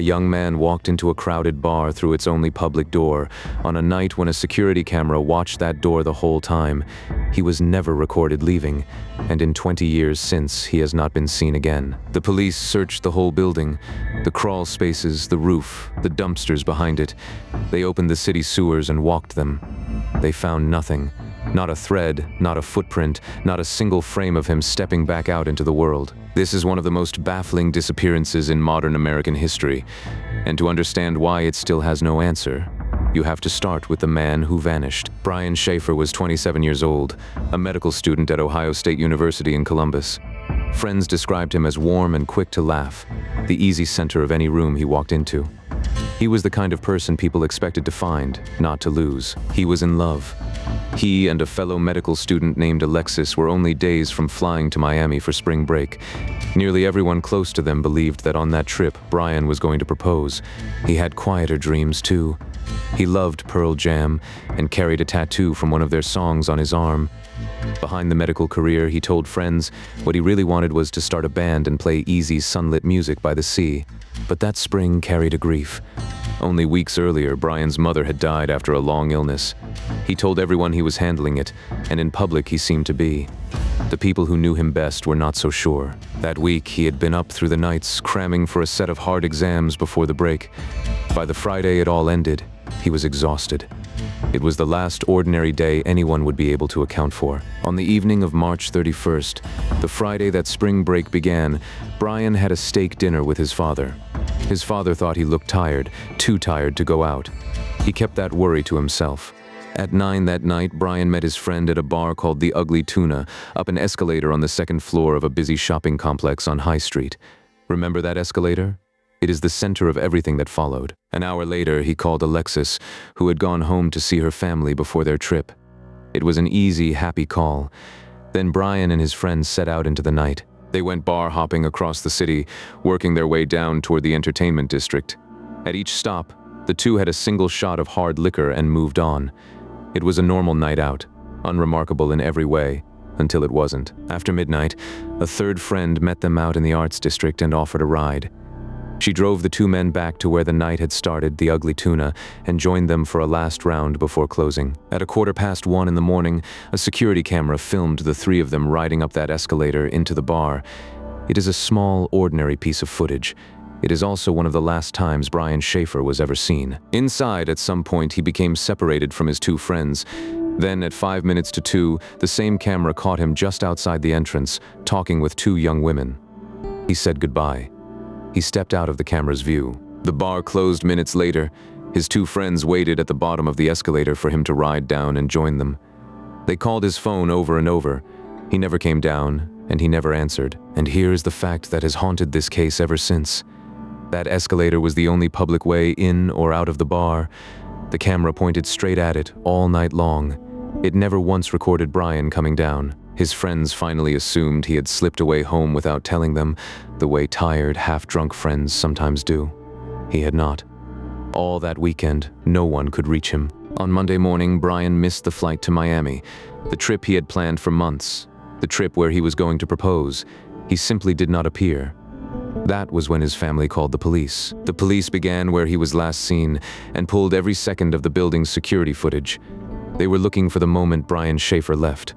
A young man walked into a crowded bar through its only public door, on a night when a security camera watched that door the whole time. He was never recorded leaving, and in 20 years since, he has not been seen again. The police searched the whole building, the crawl spaces, the roof, the dumpsters behind it. They opened the city sewers and walked them. They found nothing. Not a thread, not a footprint, not a single frame of him stepping back out into the world. This is one of the most baffling disappearances in modern American history, and to understand why it still has no answer, you have to start with the man who vanished. Brian Shaffer was 27 years old, a medical student at Ohio State University in Columbus. Friends described him as warm and quick to laugh, the easy center of any room he walked into. He was the kind of person people expected to find, not to lose. He was in love. He and a fellow medical student named Alexis were only days from flying to Miami for spring break. Nearly everyone close to them believed that on that trip, Brian was going to propose. He had quieter dreams, too. He loved Pearl Jam and carried a tattoo from one of their songs on his arm. Behind the medical career, he told friends what he really wanted was to start a band and play easy, sunlit music by the sea. But that spring carried a grief. Only weeks earlier, Brian's mother had died after a long illness. He told everyone he was handling it, and in public he seemed to be. The people who knew him best were not so sure. That week, he had been up through the nights, cramming for a set of hard exams before the break. By the Friday it all ended, he was exhausted. It was the last ordinary day anyone would be able to account for. On the evening of March 31st, the Friday that spring break began, Brian had a steak dinner with his father. His father thought he looked tired, too tired to go out. He kept that worry to himself. At 9 that night, Brian met his friend at a bar called the Ugly Tuna, up an escalator on the second floor of a busy shopping complex on High Street. Remember that escalator? It is the center of everything that followed. An hour later, he called Alexis, who had gone home to see her family before their trip. It was an easy, happy call. Then Brian and his friends set out into the night. They went bar hopping across the city, working their way down toward the entertainment district. At each stop, the two had a single shot of hard liquor and moved on. It was a normal night out, unremarkable in every way, until it wasn't. After midnight, a third friend met them out in the arts district and offered a ride. She drove the two men back to where the night had started, the Ugly Tuna, and joined them for a last round before closing. At 1:15 in the morning, a security camera filmed the three of them riding up that escalator into the bar. It is a small, ordinary piece of footage. It is also one of the last times Brian Shaffer was ever seen. Inside, at some point, he became separated from his two friends. Then, at 5 minutes to 2, the same camera caught him just outside the entrance, talking with two young women. He said goodbye. He stepped out of the camera's view. The bar closed minutes later. His two friends waited at the bottom of the escalator for him to ride down and join them. They called his phone over and over. He never came down, and he never answered. And here is the fact that has haunted this case ever since. That escalator was the only public way in or out of the bar. The camera pointed straight at it all night long. It never once recorded Brian coming down. His friends finally assumed he had slipped away home without telling them, the way tired, half-drunk friends sometimes do. He had not. All that weekend, no one could reach him. On Monday morning, Brian missed the flight to Miami, the trip he had planned for months, the trip where he was going to propose. He simply did not appear. That was when his family called the police. The police began where he was last seen and pulled every second of the building's security footage. They were looking for the moment Brian Shaffer left.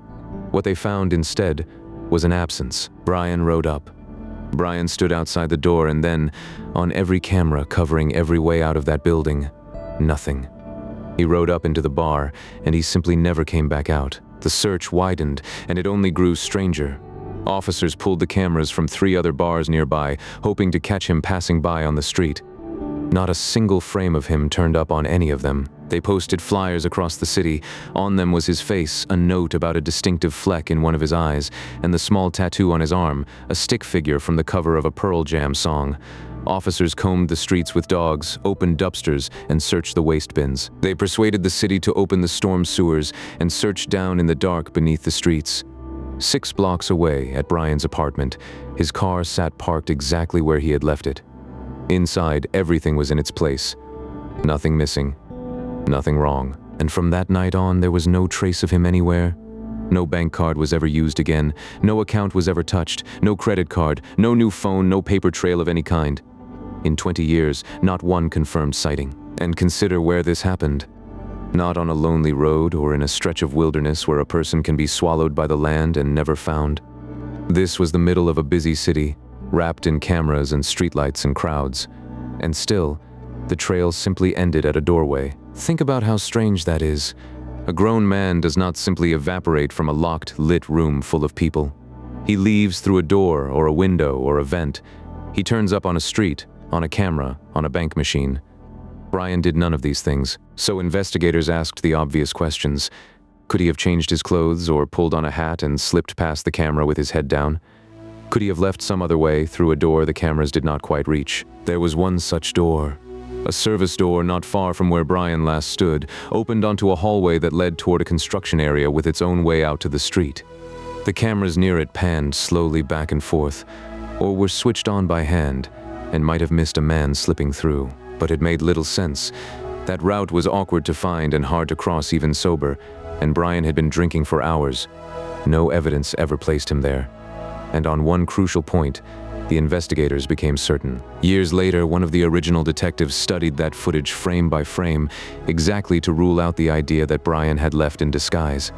What they found instead was an absence. Brian rode up. Brian stood outside the door, and then, on every camera covering every way out of that building, nothing. He rode up into the bar, and he simply never came back out. The search widened, and it only grew stranger. Officers pulled the cameras from 3 other bars nearby, hoping to catch him passing by on the street. Not a single frame of him turned up on any of them. They posted flyers across the city. On them was his face, a note about a distinctive fleck in one of his eyes, and the small tattoo on his arm, a stick figure from the cover of a Pearl Jam song. Officers combed the streets with dogs, opened dumpsters, and searched the waste bins. They persuaded the city to open the storm sewers and searched down in the dark beneath the streets. 6 blocks away, at Brian's apartment, his car sat parked exactly where he had left it. Inside, everything was in its place. Nothing missing. Nothing wrong. And from that night on, there was no trace of him anywhere. No bank card was ever used again. No account was ever touched. No credit card. No new phone. No paper trail of any kind. In 20 years, not one confirmed sighting. And consider where this happened. Not on a lonely road or in a stretch of wilderness where a person can be swallowed by the land and never found. This was the middle of a busy city, wrapped in cameras and streetlights and crowds. And still, the trail simply ended at a doorway. Think about how strange that is. A grown man does not simply evaporate from a locked, lit room full of people. He leaves through a door or a window or a vent. He turns up on a street, on a camera, on a bank machine. Brian did none of these things, so investigators asked the obvious questions. Could he have changed his clothes or pulled on a hat and slipped past the camera with his head down? Could he have left some other way, through a door the cameras did not quite reach? There was one such door. A service door not far from where Brian last stood, opened onto a hallway that led toward a construction area with its own way out to the street. The cameras near it panned slowly back and forth, or were switched on by hand, and might have missed a man slipping through. But it made little sense. That route was awkward to find and hard to cross even sober, and Brian had been drinking for hours. No evidence ever placed him there. And on one crucial point, the investigators became certain. Years later, one of the original detectives studied that footage frame by frame, exactly to rule out the idea that Brian had left in disguise.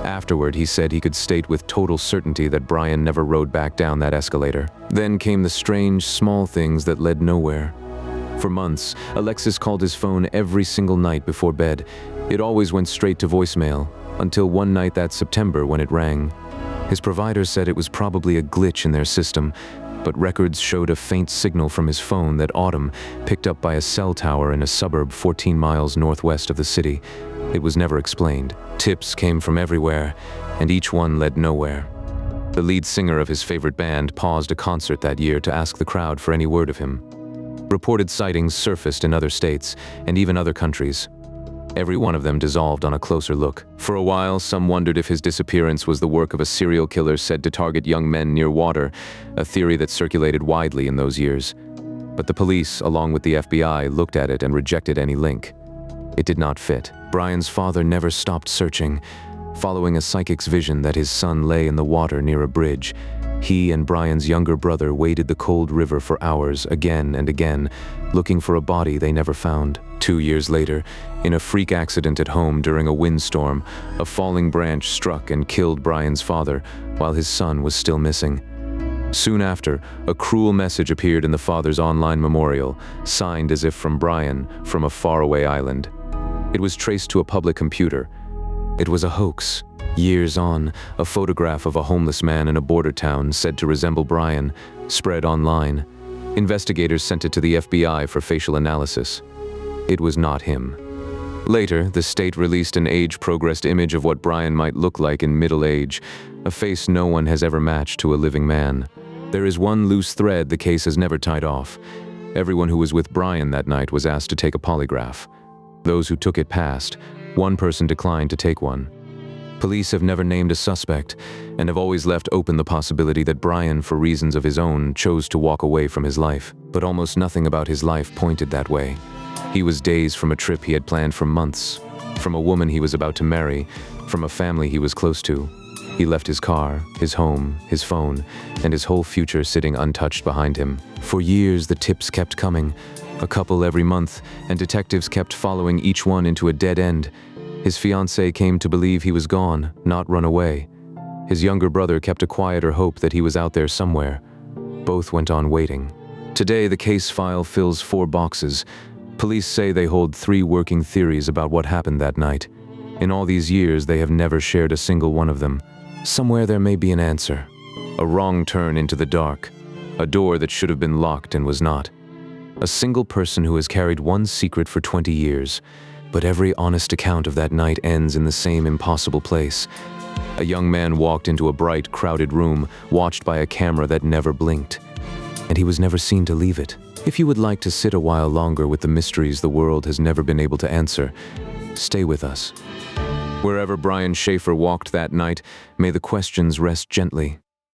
Afterward, he said he could state with total certainty that Brian never rode back down that escalator. Then came the strange, small things that led nowhere. For months, Alexis called his phone every single night before bed. It always went straight to voicemail, until one night that September when it rang. His provider said it was probably a glitch in their system, but records showed a faint signal from his phone that Autumn picked up by a cell tower in a suburb 14 miles northwest of the city. It was never explained. Tips came from everywhere, and each one led nowhere. The lead singer of his favorite band paused a concert that year to ask the crowd for any word of him. Reported sightings surfaced in other states, and even other countries. Every one of them dissolved on a closer look. For a while, some wondered if his disappearance was the work of a serial killer said to target young men near water, a theory that circulated widely in those years. But the police, along with the FBI, looked at it and rejected any link. It did not fit. Brian's father never stopped searching, following a psychic's vision that his son lay in the water near a bridge. He and Brian's younger brother waded the cold river for hours, again and again, looking for a body they never found. 2 years later, in a freak accident at home during a windstorm, a falling branch struck and killed Brian's father, while his son was still missing. Soon after, a cruel message appeared in the father's online memorial, signed as if from Brian, from a faraway island. It was traced to a public computer. It was a hoax. Years on, a photograph of a homeless man in a border town said to resemble Brian, spread online. Investigators sent it to the FBI for facial analysis. It was not him. Later, the state released an age-progressed image of what Brian might look like in middle age, a face no one has ever matched to a living man. There is one loose thread the case has never tied off. Everyone who was with Brian that night was asked to take a polygraph. Those who took it passed. One person declined to take one. Police have never named a suspect, and have always left open the possibility that Brian, for reasons of his own, chose to walk away from his life. But almost nothing about his life pointed that way. He was days from a trip he had planned for months, from a woman he was about to marry, from a family he was close to. He left his car, his home, his phone, and his whole future sitting untouched behind him. For years, the tips kept coming, a couple every month, and detectives kept following each one into a dead end. His fiancée came to believe he was gone, not run away. His younger brother kept a quieter hope that he was out there somewhere. Both went on waiting. Today, the case file fills 4 boxes. Police say they hold 3 working theories about what happened that night. In all these years, they have never shared a single one of them. Somewhere there may be an answer. A wrong turn into the dark. A door that should have been locked and was not. A single person who has carried one secret for 20 years. But every honest account of that night ends in the same impossible place. A young man walked into a bright, crowded room, watched by a camera that never blinked. And he was never seen to leave it. If you would like to sit a while longer with the mysteries the world has never been able to answer, stay with us. Wherever Brian Shaffer walked that night, may the questions rest gently.